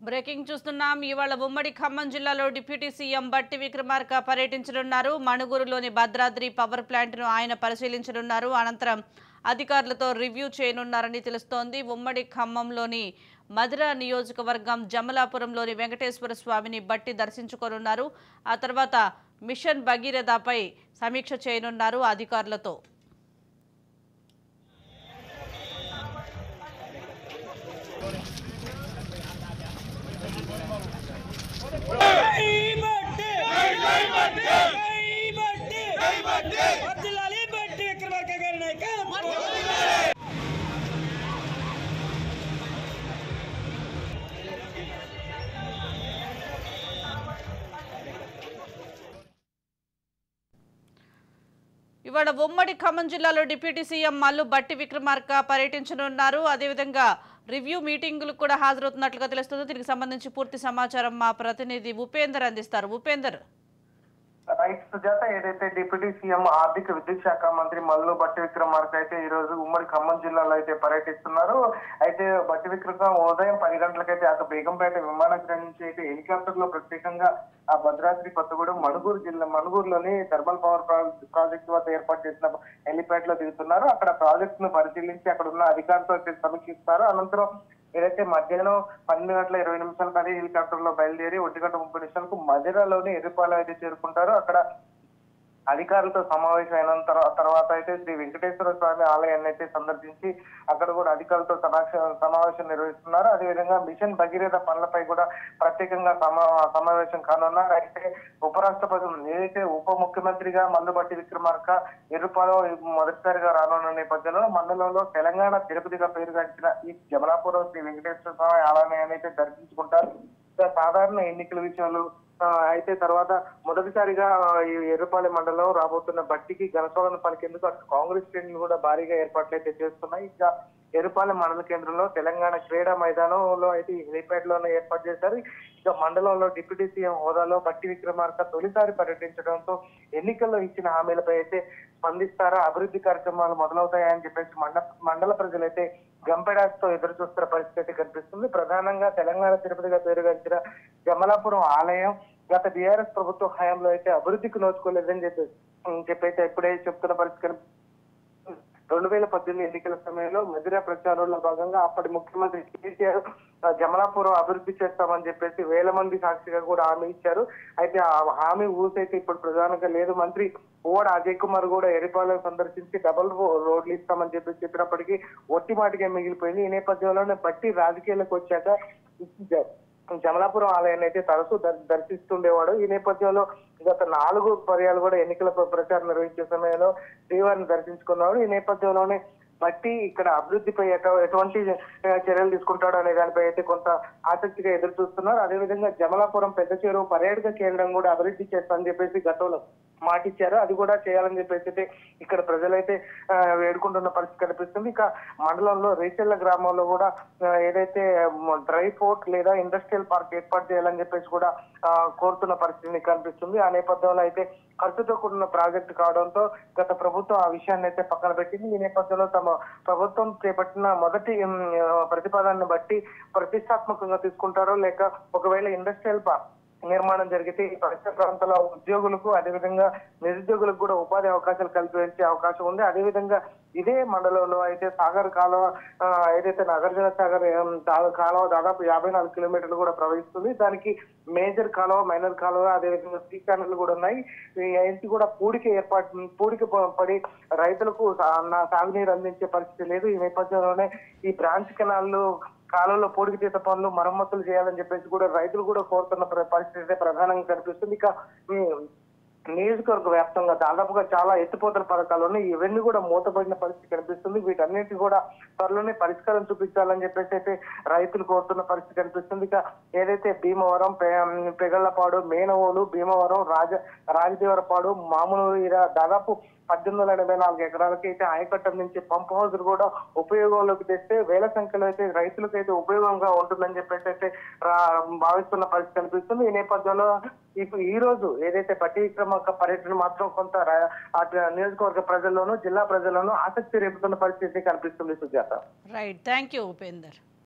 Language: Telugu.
బ్రేకింగ్ చూస్తున్నాం. ఇవాళ ఉమ్మడి ఖమ్మం జిల్లాలో డిప్యూటీ సీఎం బట్టి విక్రమార్క పర్యటించనున్నారు. మణుగూరులోని భద్రాద్రి పవర్ ప్లాంట్ను ఆయన పరిశీలించనున్నారు. అనంతరం అధికారులతో రివ్యూ చేయనున్నారని తెలుస్తోంది. ఉమ్మడి ఖమ్మంలోని మధిర నియోజకవర్గం జమలాపురంలోని వెంకటేశ్వర స్వామిని బట్టి దర్శించుకోనున్నారు. ఆ తర్వాత మిషన్ భగీరథపై సమీక్ష చేయనున్నారు అధికారులతో. ఇవాళ ఉమ్మడి ఖమ్మం జిల్లాలో డిప్యూటీ సీఎం మల్లు బట్టి విక్రమార్క పర్యటించనున్నారు. అదేవిధంగా రివ్యూ మీటింగులకు కూడా హాజరవుతున్నట్లుగా తెలుస్తుంది. దీనికి సంబంధించి పూర్తి సమాచారం మా ప్రతినిధి ఉపేందర్ అందిస్తారు. ఉపేందర్. రైట్ సుజాత, ఏదైతే డిప్యూటీ సీఎం ఆర్థిక విద్యుత్ శాఖ మంత్రి మల్లు బట్టి విక్రమార్క అయితే ఈ రోజు ఉమ్మడి ఖమ్మం జిల్లాలో అయితే పర్యటిస్తున్నారు. అయితే బట్టి విక్రమ ఉదయం 10 గంటలకైతే అటు బేగంపేట విమానాశ్రయం నుంచి అయితే హెలికాప్టర్ లో ప్రత్యేకంగా ఆ భద్రాద్రి కొత్తగూడెం మణుగూరులోని థర్మల్ పవర్ ప్రాజెక్టు వద్ద ఏర్పాటు చేసిన హెలిప్యాడ్ లో దిగుతున్నారు. అక్కడ ప్రాజెక్ట్ ను పరిశీలించి అక్కడ ఉన్న అధికారులతో సమీక్షిస్తారు. అనంతరం ఏదైతే మధ్యాహ్నం 12:20 అదే హెలికాప్టర్ లో బయలుదేరి 1:30 మధిరలోని ఎర్రిపాలెం అయితే చేరుకుంటారు. అక్కడ అధికారులతో సమావేశం అయిన తర్వాత అయితే శ్రీ వెంకటేశ్వర స్వామి ఆలయాన్ని అయితే సందర్శించి అక్కడ కూడా అధికారులతో సమావేశం నిర్వహిస్తున్నారు. అదేవిధంగా మిషన్ భగీరథ పనులపై కూడా ప్రత్యేకంగా సమావేశం కానున్నారు. అయితే ఉపరాష్ట్రపతి ఏదైతే ఉప ముఖ్యమంత్రిగా మల్లు బట్టి విక్రమార్క ఎర్రుపాలెం మొదటిసారిగా రానున్న నేపథ్యంలో మండలంలో తెలంగాణ తిరుపతిగా పేరుగాంచిన ఈ జమలాపురం శ్రీ వెంకటేశ్వర స్వామి ఆలయాన్ని అయితే దర్శించుకుంటారు. సాధారణ ఎన్నికల విషయాలు అయితే తర్వాత మొదటిసారిగా ఈ ఎర్రపాలెం మండలం రాబోతున్న బట్టికి ఘనస్వాగతం పలికేందుకు అటు కాంగ్రెస్ శ్రేణులు కూడా భారీగా ఏర్పాట్లు అయితే చేస్తున్నాయి. ఇంకా ఎర్రపాలెం మండల కేంద్రంలో తెలంగాణ క్రీడా మైదానంలో అయితే ఈ హెలిప్యాడ్ లోనే ఏర్పాటు చేశారు. ఇక మండలంలో డిప్యూటీ సీఎం హోదాలో బట్టి విక్రమార్క తొలిసారి పర్యటించడంతో ఎన్నికల్లో ఇచ్చిన హామీలపై అయితే స్పందిస్తారా, అభివృద్ధి కార్యక్రమాలు మొదలవుతాయని చెప్పేసి మండల ప్రజలైతే గంపెడాస్తో ఎదురు చూస్తున్న పరిస్థితి కనిపిస్తుంది. ప్రధానంగా తెలంగాణ తిరుపతిగా పేరుగాంచిన జమలాపురం ఆలయం గత బీఆర్ఎస్ ప్రభుత్వ హయాంలో అయితే అభివృద్ధికి నోచుకోలేదని చెప్పైతే ఇప్పుడే చెప్తున్న పరిస్థితి 2018 ఎన్నికల సమయంలో మధిర ప్రచారంలో భాగంగా అప్పటి ముఖ్యమంత్రి కేసీఆర్ జమలాపురం అభివృద్ధి చేస్తామని చెప్పేసి వేల మంది సాక్షిగా కూడా హామీ ఇచ్చారు. అయితే ఆ హామీ ఊసైతే ఇప్పుడు ప్రధానంగా లేదు. మంత్రి ఓడ అజయ్ కుమార్ కూడా ఎర్రిపాలెం సందర్శించి డబుల్ రోడ్లు ఇస్తామని చెప్పినప్పటికీ ఒట్టి మాటిగా మిగిలిపోయింది. ఈ నేపథ్యంలోనే బట్టి రాజకీయాలకు వచ్చాక జమలాపురం ఆలయాన్ని అయితే తరచూ దర్శిస్తుండేవాడు. ఈ నేపథ్యంలో గత 4 పర్యాలు కూడా ఎన్నికల ప్రచారం నిర్వహించే సమయంలో శ్రీవారిని దర్శించుకున్నాడు. ఈ నేపథ్యంలోనే బట్టి ఇక్కడ అభివృద్ధిపై ఎటువంటి చర్యలు తీసుకుంటాడు అనే దానిపై అయితే కొంత ఆసక్తిగా ఎదురు చూస్తున్నారు. అదేవిధంగా జమలాపురం పెద్ద చెరువు పర్యాటక కేంద్రం కూడా అభివృద్ధి చేస్తామని చెప్పేసి గతంలో మాటిచ్చారు. అది కూడా చేయాలని చెప్పేసి అయితే ఇక్కడ ప్రజలైతే వేడుకుంటున్న పరిస్థితి కనిపిస్తుంది. ఇక మండలంలో రేచెల్ల గ్రామంలో కూడా ఏదైతే డ్రై పోర్ట్ లేదా ఇండస్ట్రియల్ పార్క్ ఏర్పాటు చేయాలని చెప్పేసి కూడా కోరుతున్న పరిస్థితి కనిపిస్తుంది. ఆ నేపథ్యంలో అయితే ఖర్చుతో కూడిన ప్రాజెక్టు కావడంతో గత ప్రభుత్వం ఆ విషయాన్ని అయితే పక్కన పెట్టింది. ఈ నేపథ్యంలో తమ ప్రభుత్వం చేపట్టిన మొదటి ప్రతిపాదనను బట్టి ప్రతిష్టాత్మకంగా తీసుకుంటారో లేక ఒకవేళ ఇండస్ట్రియల్ పార్క్ నిర్మాణం జరిగితే ఈ పరిసర ప్రాంతాల ఉద్యోగులకు అదేవిధంగా నిరుద్యోగులకు కూడా ఉపాధి అవకాశాలు కల్పించే అవకాశం ఉంది. అదేవిధంగా ఇదే మండలంలో అయితే సాగర్ కాలువ ఏదైతే నాగార్జున సాగర్ కాలువ దాదాపు 54 కిలోమీటర్లు కూడా ప్రవహిస్తుంది. దానికి మేజర్ కాలువ, మైనర్ కాలువ, అదేవిధంగా సీ ఛానళ్లు కూడా ఉన్నాయి. ఇంటి కూడా పూడికి పడి రైతులకు సాగునీరు అందించే పరిస్థితి లేదు. ఈ నేపథ్యంలోనే ఈ బ్రాంచ్ కెనాల్లు కాలంలో పూడికి తీత పనులు మరమ్మతులు చేయాలని చెప్పేసి కూడా రైతులు కూడా కోరుతున్న పరిస్థితి ప్రధానంగా కనిపిస్తుంది. ఇక నియోజకవర్గ వ్యాప్తంగా దాదాపుగా చాలా ఎత్తిపోతల పథకాలు ఉన్నాయి. ఇవన్నీ కూడా మూతపడిన పరిస్థితి కనిపిస్తుంది. వీటన్నిటి కూడా త్వరలోనే పరిష్కారం చూపించాలని చెప్పేసి అయితే రైతులు కోరుతున్న పరిస్థితి కనిపిస్తుంది. ఇక ఏదైతే భీమవరం, పెగళ్లపాడు, మేనవోలు, భీమవరం, రాజదేవరపాడు, మామూలు దాదాపు 1884 ఎకరాలకి అయితే ఆయకట్ట నుంచి పంప్ హౌస్ కూడా ఉపయోగంలోకి తెస్తే వేల సంఖ్యలో అయితే రైతులకు అయితే ఉపయోగంగా ఉంటుందని చెప్పేసి అయితే భావిస్తున్న పరిస్థితి కనిపిస్తుంది. ఈ నేపథ్యంలో ఇప్పుడు ఈ రోజు ఏదైతే బట్టి విక్రమార్క పర్యటన మాత్రం కొంత నియోజకవర్గ ప్రజల్లోనూ జిల్లా ప్రజల్లోనూ ఆసక్తి రేపుతున్న పరిస్థితి కనిపిస్తుంది. Sujatha. Right, thank you Upender.